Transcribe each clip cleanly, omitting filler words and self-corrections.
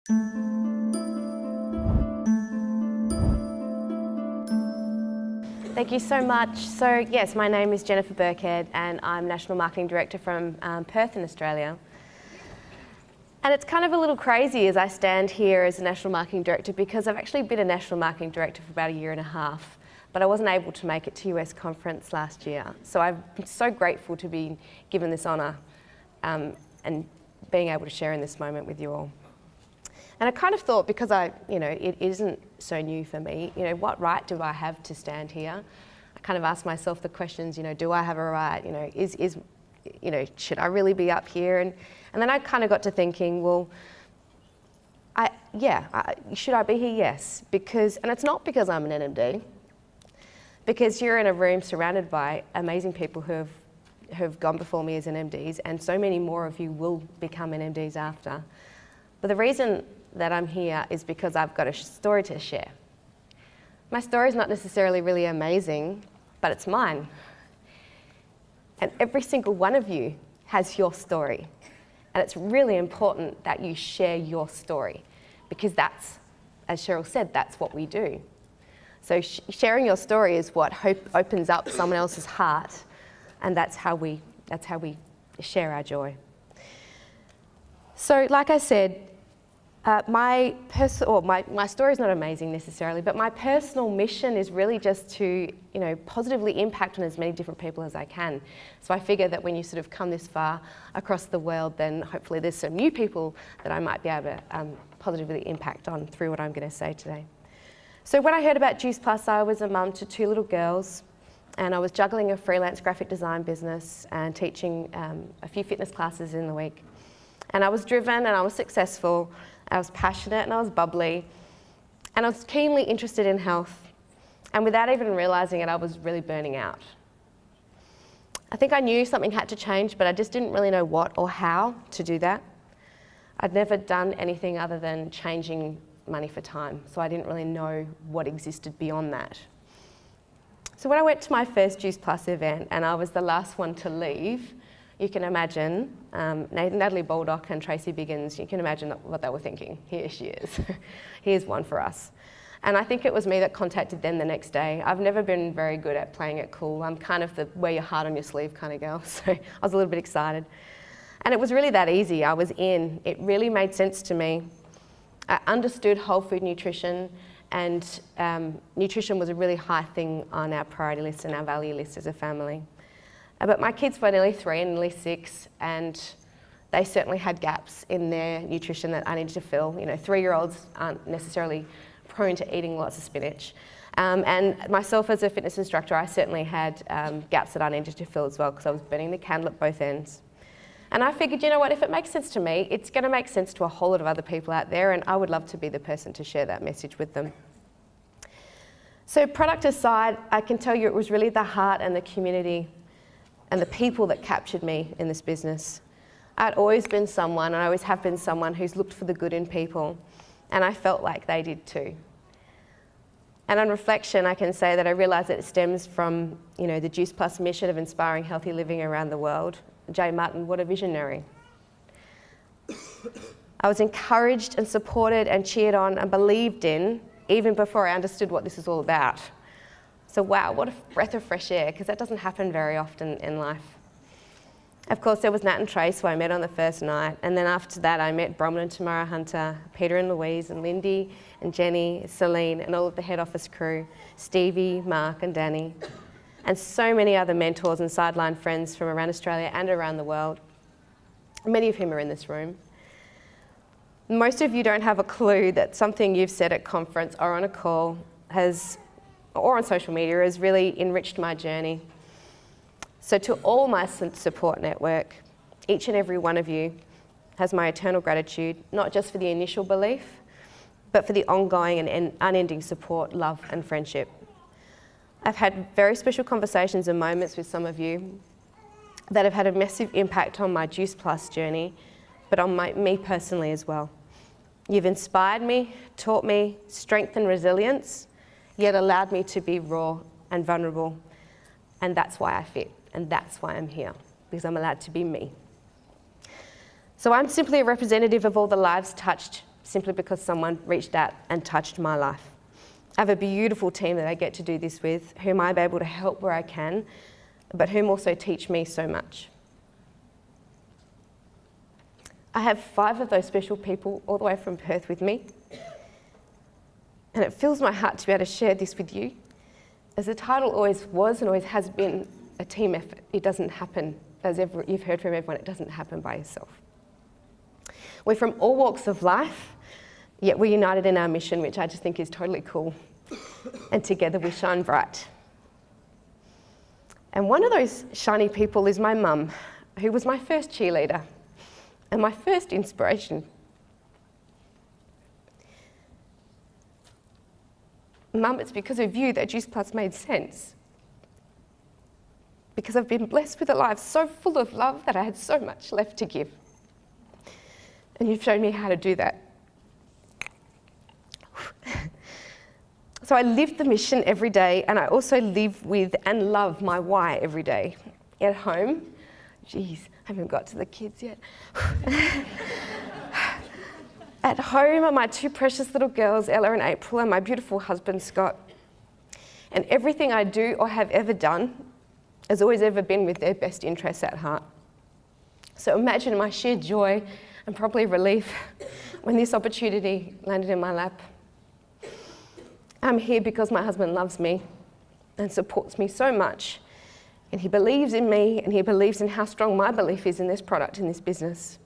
Thank you so much. So yes, my name is Jennifer Birkhead and I'm National Marketing Director from Perth in Australia. And it's kind of a little crazy as I stand here as a National Marketing Director because I've actually been a National Marketing Director for about a year and a half, but I wasn't able to make it to US conference last year. So I'm so grateful to be given this honour and being able to share in this moment with you all. And I kind of thought, because it isn't so new for me, what right do I have to stand here? I kind of asked myself the questions, do I have a right? Should I really be up here? And then I kind of got to thinking, well, should I be here? Yes, and it's not because I'm an NMD, because you're in a room surrounded by amazing people who have gone before me as NMDs, and so many more of you will become NMDs after. But the reason that I'm here is because I've got a story to share. My story is not necessarily really amazing, but it's mine. And every single one of you has your story. And it's really important that you share your story, because that's, as Cheryl said, that's what we do. So sharing your story is what opens up someone else's heart, and that's how we share our joy. So like I said, my story is not amazing necessarily, but my personal mission is really just to, positively impact on as many different people as I can. So I figure that when you sort of come this far across the world, then hopefully there's some new people that I might be able to positively impact on through what I'm going to say today. So when I heard about Juice Plus, I was a mum to 2 little girls, and I was juggling a freelance graphic design business and teaching a few fitness classes in the week. And I was driven and I was successful. I was passionate and I was bubbly, and I was keenly interested in health, and without even realising it, I was really burning out. I think I knew something had to change, but I just didn't really know what or how to do that. I'd never done anything other than changing money for time, so I didn't really know what existed beyond that. So when I went to my first Juice Plus event, and I was the last one to leave, you can imagine, Natalie Baldock and Tracy Biggins, you can imagine what they were thinking. Here she is. Here's one for us. And I think it was me that contacted them the next day. I've never been very good at playing it cool. I'm kind of the wear your heart on your sleeve kind of girl, so I was a little bit excited. And it was really that easy. I was in. It really made sense to me. I understood whole food nutrition, and nutrition was a really high thing on our priority list and our value list as a family. But my kids were nearly 3 and nearly 6, and they certainly had gaps in their nutrition that I needed to fill. 3-year-olds aren't necessarily prone to eating lots of spinach. And myself as a fitness instructor, I certainly had gaps that I needed to fill as well, because I was burning the candle at both ends. And I figured, if it makes sense to me, it's going to make sense to a whole lot of other people out there, and I would love to be the person to share that message with them. So product aside, I can tell you it was really the heart and the community and the people that captured me in this business. I'd always been someone, and I always have been someone, who's looked for the good in people, and I felt like they did too. And on reflection, I can say that I realised that it stems from, the Juice Plus mission of inspiring healthy living around the world. Jay Martin, what a visionary. I was encouraged and supported and cheered on and believed in, even before I understood what this was all about. So wow, what a breath of fresh air, because that doesn't happen very often in life. Of course, there was Nat and Trace, who I met on the first night, and then after that I met Bronwyn and Tamara Hunter, Peter and Louise, and Lindy and Jenny, Celine, and all of the head office crew, Stevie, Mark and Danny, and so many other mentors and sideline friends from around Australia and around the world, many of whom are in this room. Most of you don't have a clue that something you've said at conference or on a call or on social media has really enriched my journey. So to all my support network, each and every one of you has my eternal gratitude, not just for the initial belief, but for the ongoing and unending support, love and friendship. I've had very special conversations and moments with some of you that have had a massive impact on my Juice Plus journey, but on me personally as well. You've inspired me, taught me strength and resilience, yet allowed me to be raw and vulnerable. And that's why I fit, and that's why I'm here, because I'm allowed to be me. So I'm simply a representative of all the lives touched simply because someone reached out and touched my life. I have a beautiful team that I get to do this with, whom I'm able to help where I can, but whom also teach me so much. I have 5 of those special people all the way from Perth with me, and it fills my heart to be able to share this with you, as the title always was and always has been a team effort. It doesn't happen, as you've heard from everyone, it doesn't happen by yourself. We're from all walks of life, yet we're united in our mission, which I just think is totally cool. And together we shine bright. And one of those shiny people is my mum, who was my first cheerleader and my first inspiration. Mum, it's because of you that Juice Plus made sense. Because I've been blessed with a life so full of love that I had so much left to give. And you've shown me how to do that. So I live the mission every day, and I also live with and love my why every day. At home, geez, I haven't got to the kids yet. At home are my 2 precious little girls, Ella and April, and my beautiful husband, Scott. And everything I do or have ever done has always ever been with their best interests at heart. So imagine my sheer joy and probably relief when this opportunity landed in my lap. I'm here because my husband loves me and supports me so much, and he believes in me, and he believes in how strong my belief is in this product, in this business.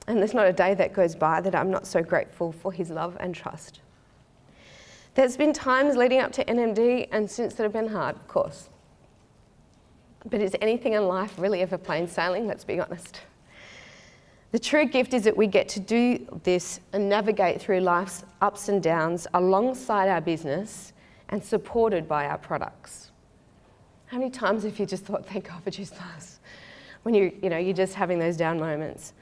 And there's not a day that goes by that I'm not so grateful for his love and trust. There's been times leading up to NMD and since that have been hard, of course. But is anything in life really ever plain sailing? Let's be honest. The true gift is that we get to do this and navigate through life's ups and downs alongside our business and supported by our products. How many times have you just thought, thank God for Juice Plus, when you're just having those down moments?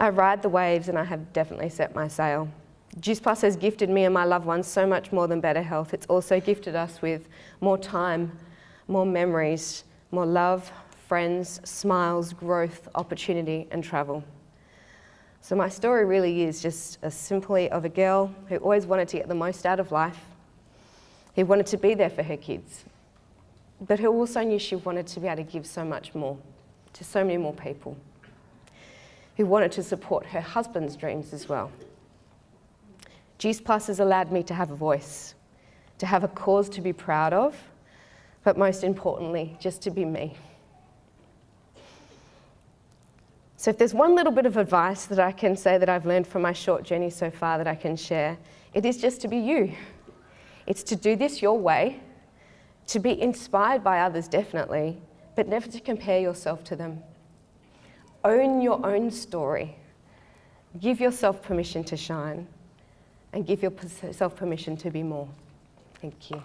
I ride the waves, and I have definitely set my sail. Juice Plus has gifted me and my loved ones so much more than better health. It's also gifted us with more time, more memories, more love, friends, smiles, growth, opportunity, and travel. So my story really is just simply of a girl who always wanted to get the most out of life, who wanted to be there for her kids, but who also knew she wanted to be able to give so much more to so many more people, who wanted to support her husband's dreams as well. Juice Plus has allowed me to have a voice, to have a cause to be proud of, but most importantly, just to be me. So if there's one little bit of advice that I can say that I've learned from my short journey so far that I can share, it is just to be you. It's to do this your way, to be inspired by others definitely, but never to compare yourself to them. Own your own story. Give yourself permission to shine, and give yourself permission to be more. Thank you.